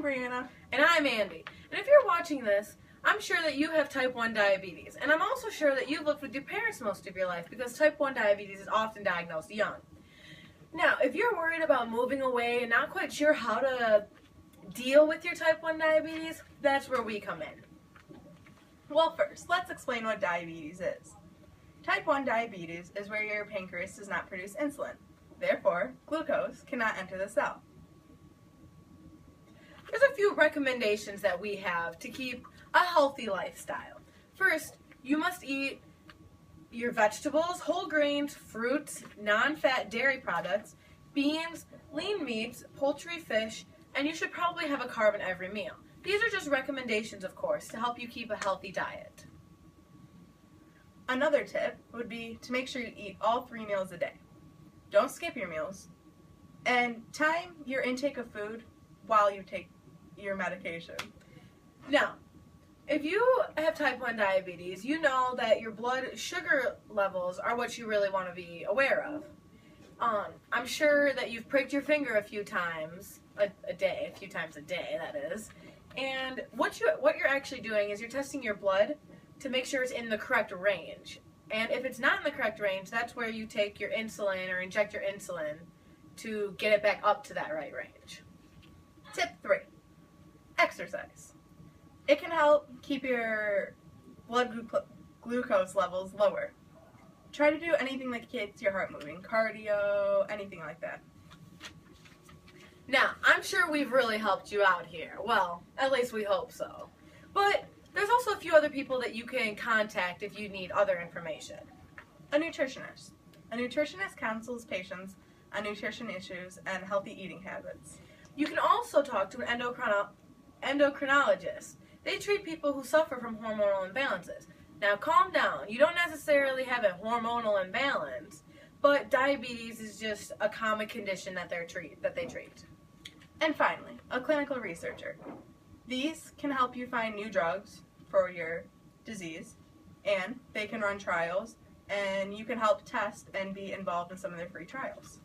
Brianna. And I'm Andy. And if you're watching this, I'm sure that you have type 1 diabetes. And I'm also sure that you've lived with your parents most of your life because type 1 diabetes is often diagnosed young. Now, if you're worried about moving away and not quite sure how to deal with your type 1 diabetes, that's where we come in. Well, first, let's explain what diabetes is. Type 1 diabetes is where your pancreas does not produce insulin. Therefore, glucose cannot enter the cell. There's a few recommendations that we have to keep a healthy lifestyle. First, you must eat your vegetables, whole grains, fruits, non-fat dairy products, beans, lean meats, poultry, fish, and you should probably have a carb in every meal. These are just recommendations, of course, to help you keep a healthy diet. Another tip would be to make sure you eat all 3 meals a day. Don't skip your meals, and time your intake of food while you take your medication. Now, if you have type 1 diabetes, you know that your blood sugar levels are what you really want to be aware of. I'm sure that you've pricked your finger a few times a day, that is. And what you're actually doing is you're testing your blood to make sure it's in the correct range. And if it's not in the correct range, that's where you take your insulin or inject your insulin to get it back up to that right range. Tip 3, exercise. It can help keep your blood glucose levels lower. Try to do anything that gets your heart moving, cardio, anything like that. Now, I'm sure we've really helped you out here. Well, at least we hope so. But there's also a few other people that you can contact if you need other information. A nutritionist. A nutritionist counsels patients on nutrition issues and healthy eating habits. You can also talk to an endocrinologist. They treat people who suffer from hormonal imbalances. Now, calm down. You don't necessarily have a hormonal imbalance, but diabetes is just a common condition that they treat. And finally, a clinical researcher. These can help you find new drugs for your disease, and they can run trials, and you can help test and be involved in some of their free trials.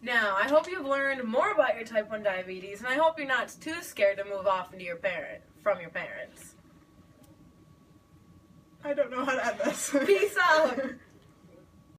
Now, I hope you've learned more about your type 1 diabetes, and I hope you're not too scared to move off into from your parents. I don't know how to end this. Peace out!